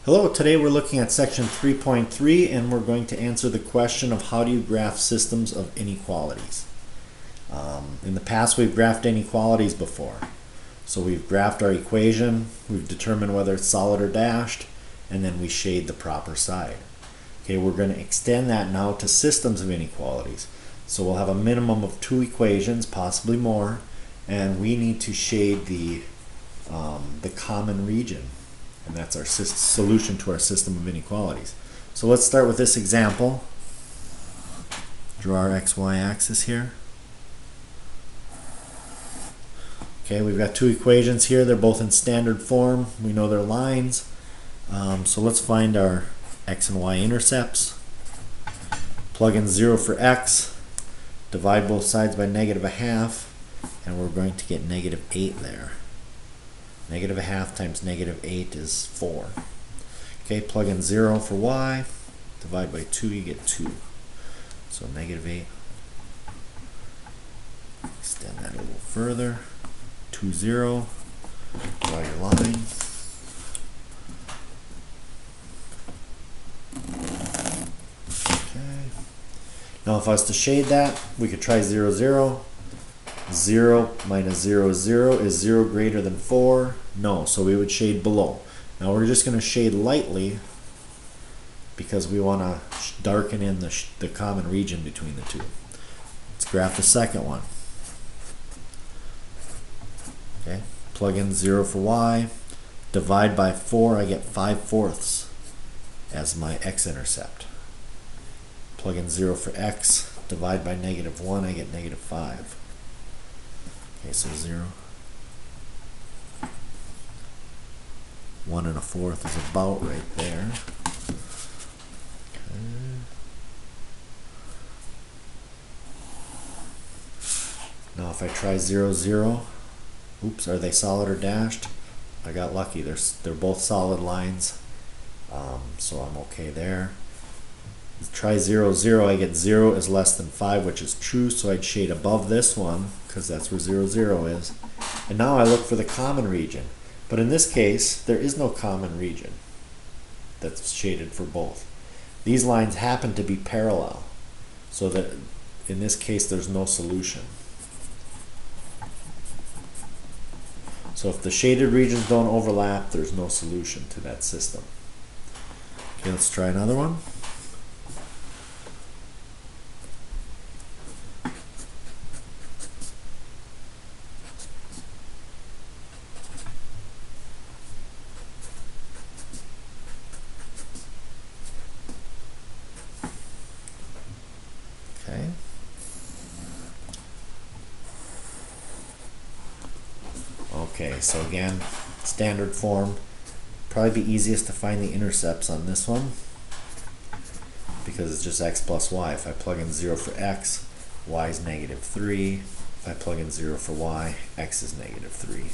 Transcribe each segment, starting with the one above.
Hello, today we're looking at section 3.3 and we're going to answer the question of how do you graph systems of inequalities. In the past we've graphed inequalities before. So we've graphed our equation, we've determined whether it's solid or dashed, and then we shade the proper side. Okay, we're going to extend that now to systems of inequalities. So we'll have a minimum of 2 equations, possibly more, and we need to shade the common region. And that's our solution to our system of inequalities. So let's start with this example. Draw our xy axis here. Okay, we've got 2 equations here. They're both in standard form. We know they're lines. So let's find our x and y intercepts. Plug in 0 for x. Divide both sides by -1/2. And we're going to get -8 there. -1/2 times -8 is 4. Okay, plug in 0 for y. Divide by 2, you get 2. So -8. Extend that a little further. 2, 0. Draw your line. Okay. Now if I was to shade that, we could try 0, 0. 0 minus 0 is 0. Is 0 greater than 4? No, so we would shade below. Now we're just going to shade lightly because we want to darken in the common region between the two. Let's graph the second one. Okay, plug in 0 for y. Divide by 4, I get 5/4 as my x-intercept. Plug in 0 for x. Divide by -1, I get -5. Okay, so 0. 1 1/4 is about right there. Okay. Now if I try 0, 0, oops, are they solid or dashed? I got lucky. They're both solid lines, so I'm okay there. Try 0, 0, I get 0 is less than 5, which is true, so I'd shade above this one because that's where 0, 0 is. And now I look for the common region. But in this case, there is no common region that's shaded for both. These lines happen to be parallel, so that in this case there's no solution. So if the shaded regions don't overlap, there's no solution to that system. Okay, let's try another one. Okay. Okay, so again, standard form. Probably be easiest to find the intercepts on this one because it's just x plus y. If I plug in 0 for x, y is -3. If I plug in 0 for y, x is -3.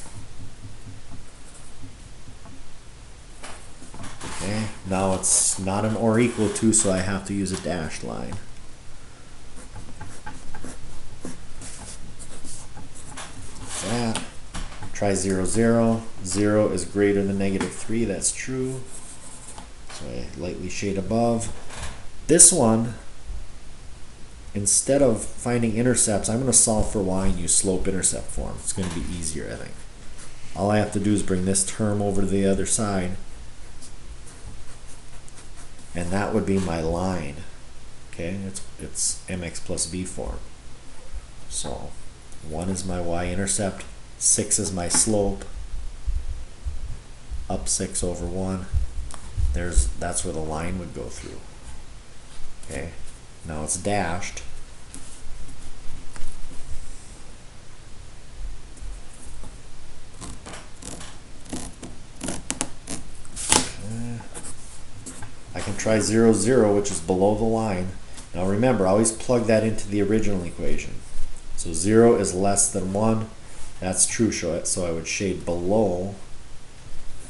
Okay, now it's not an or equal to, so I have to use a dashed line. That. Try 0, 0. 0 is greater than -3. That's true. So I lightly shade above. This one, instead of finding intercepts, I'm going to solve for y and use slope-intercept form. It's going to be easier, I think. All I have to do is bring this term over to the other side, and that would be my line. Okay, it's mx plus b form. So 1 is my y-intercept. 6 is my slope, up 6 over 1. That's where the line would go through. Okay, now it's dashed. Okay. I can try 0, 0, which is below the line. Now remember, always plug that into the original equation. So 0 is less than 1. That's true, so I would shade below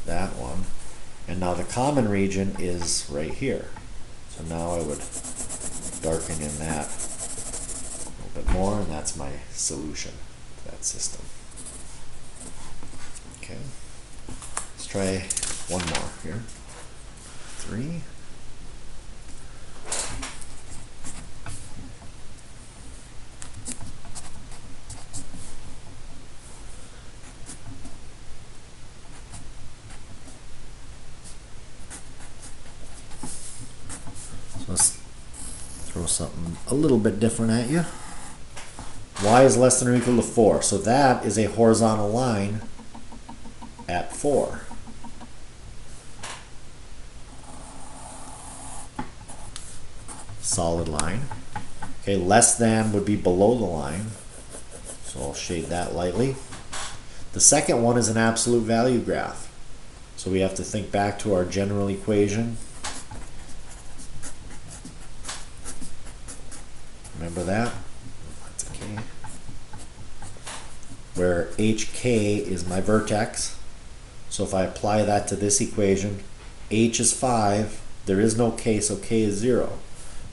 that one. And now the common region is right here. So now I would darken in that a little bit more, and that's my solution to that system. Okay, let's try one more here. 3. So let's throw something a little bit different at you. Y is less than or equal to 4. So that is a horizontal line at 4. Solid line. Okay, less than would be below the line. So I'll shade that lightly. The second one is an absolute value graph. So we have to think back to our general equation. Remember that? That's okay. Where HK is my vertex. So if I apply that to this equation, H is 5, there is no K, so K is 0.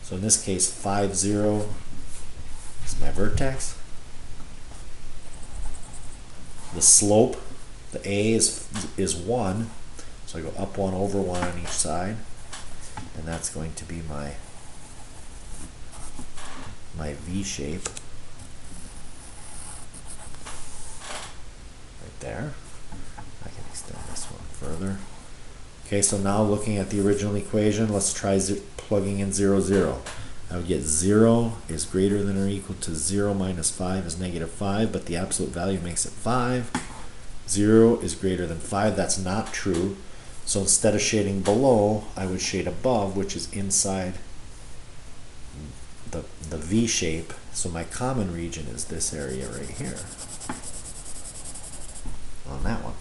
So in this case, 5, 0 is my vertex. The slope, the A is 1, so I go up 1, over 1 on each side, and that's going to be my V shape right there. I can extend this one further. Okay, so now looking at the original equation, let's try plugging in 0, 0. I would get 0 is greater than or equal to 0 minus 5 is negative 5, but the absolute value makes it 5. 0 is greater than 5. That's not true. So instead of shading below, I would shade above, which is inside the V shape. So my common region is this area right here on that one.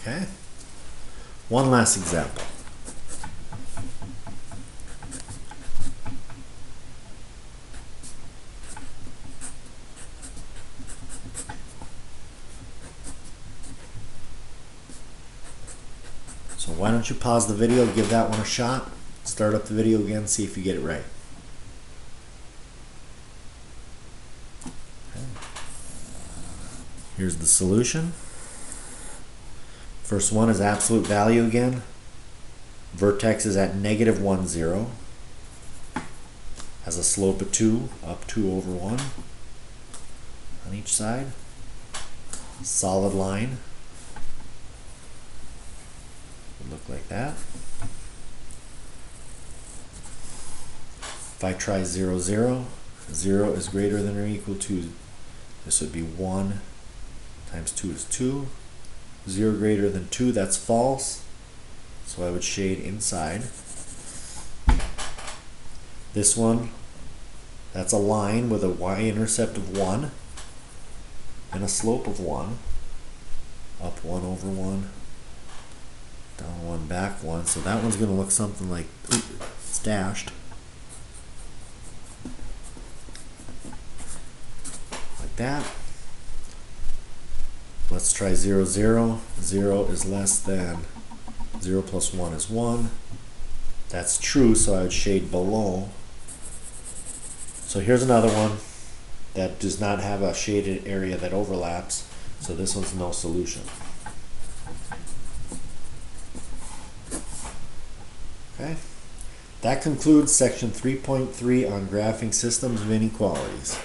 Okay. One last example. So why don't you pause the video, give that one a shot, start up the video again, see if you get it right. Okay. Here's the solution. First one is absolute value again. Vertex is at negative 1, 0. Has a slope of 2, up 2 over 1 on each side. Solid line. Would look like that. If I try 0, 0, 0 is greater than or equal to, this would be 1 times 2 is 2. 0 greater than 2, that's false. So I would shade inside. This one, that's a line with a y-intercept of 1 and a slope of 1. Up 1 over 1, down 1, back 1. So that one's going to look something like, it's dashed. Like that. Let's try 0, 0. 0 is less than 0 plus 1 is 1. That's true, so I would shade below. So here's another one that does not have a shaded area that overlaps. So this one's no solution. Okay. That concludes section 3.3 on graphing systems of inequalities.